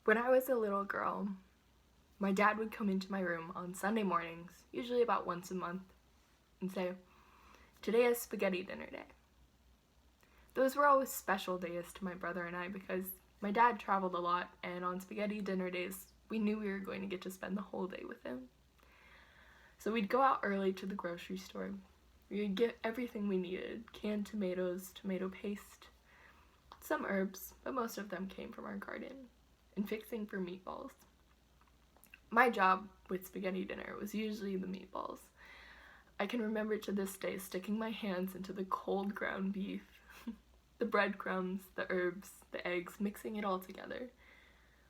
When I was a little girl, my dad would come into my room on Sunday mornings, usually about once a month, and say, "Today is spaghetti dinner day." Those were always special days to my brother and I because my dad traveled a lot, and on spaghetti dinner days, we knew we were going to get to spend the whole day with him. So we'd go out early to the grocery store. We'd get everything we needed: canned tomatoes, tomato paste, some herbs, but most of them came from our garden, and fixing for meatballs. My job with spaghetti dinner was usually the meatballs. I can remember to this day sticking my hands into the cold ground beef, the breadcrumbs, the herbs, the eggs, mixing it all together.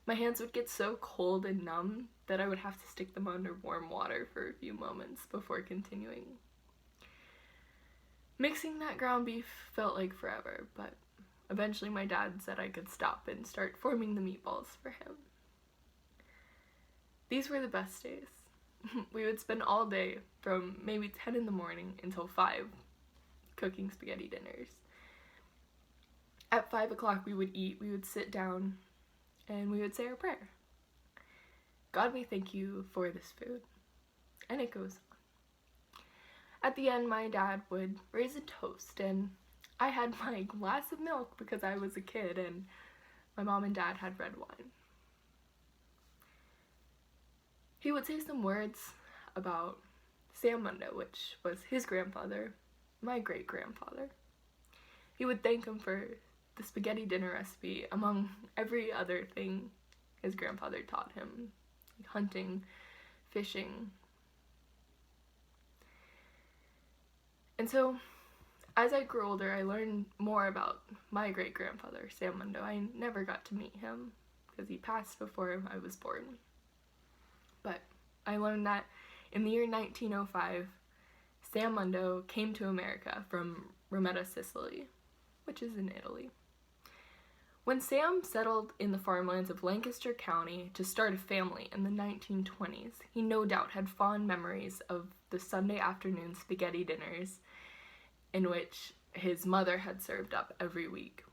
My hands would get so cold and numb that I would have to stick them under warm water for a few moments before continuing. Mixing that ground beef felt like forever, but eventually my dad said I could stop and start forming the meatballs for him. These were the best days. We would spend all day from maybe 10 in the morning until 5 cooking spaghetti dinners. At 5 o'clock we would eat, we would sit down, and we would say our prayer. God, we thank you for this food. And it goes on. At the end, my dad would raise a toast, and I had my glass of milk because I was a kid, and my mom and dad had red wine. He would say some words about Sam Mundo, which was his grandfather, my great-grandfather. He would thank him for the spaghetti dinner recipe, among every other thing his grandfather taught him, like hunting, fishing. And so, as I grew older, I learned more about my great-grandfather, Sam Mundo. I never got to meet him because he passed before I was born. But I learned that in the year 1905, Sam Mundo came to America from Rometta, Sicily, which is in Italy. When Sam settled in the farmlands of Lancaster County to start a family in the 1920s, he no doubt had fond memories of the Sunday afternoon spaghetti dinners in which his mother had served up every week.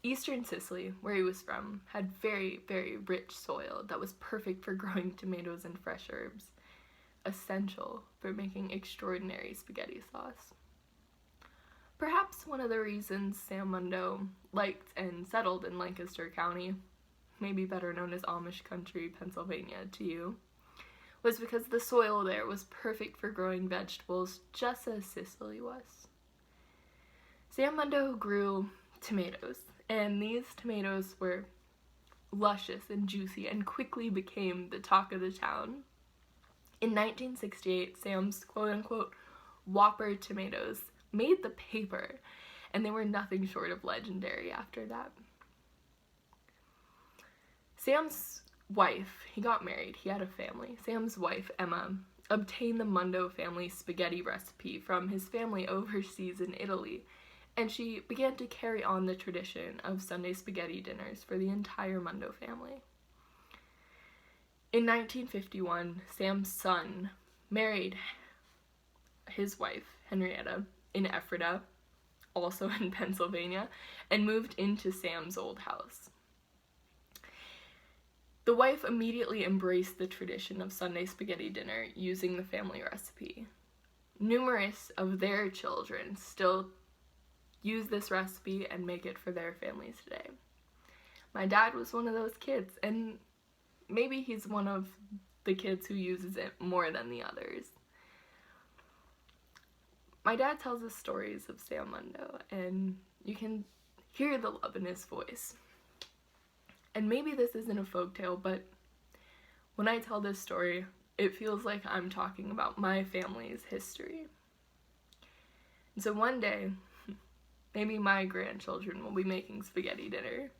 Eastern Sicily, where he was from, had very, very rich soil that was perfect for growing tomatoes and fresh herbs, essential for making extraordinary spaghetti sauce. Perhaps one of the reasons Sam Mundo liked and settled in Lancaster County, maybe better known as Amish Country, Pennsylvania to you, was because the soil there was perfect for growing vegetables just as Sicily was. Sam Mundo grew tomatoes, and these tomatoes were luscious and juicy and quickly became the talk of the town. In 1968, Sam's quote-unquote Whopper tomatoes made the paper, and they were nothing short of legendary after that. Sam's wife, he got married, he had a family. Sam's wife, Emma, obtained the Mundo family spaghetti recipe from his family overseas in Italy, and she began to carry on the tradition of Sunday spaghetti dinners for the entire Mundo family. In 1951, Sam's son married his wife, Henrietta, in Ephrata, also in Pennsylvania, and moved into Sam's old house. The wife immediately embraced the tradition of Sunday spaghetti dinner using the family recipe. Numerous of their children still use this recipe and make it for their families today. My dad was one of those kids, and maybe he's one of the kids who uses it more than the others. My dad tells us stories of Sam Mundo, and you can hear the love in his voice. And maybe this isn't a folktale, but when I tell this story, it feels like I'm talking about my family's history. And so one day, maybe my grandchildren will be making spaghetti dinner,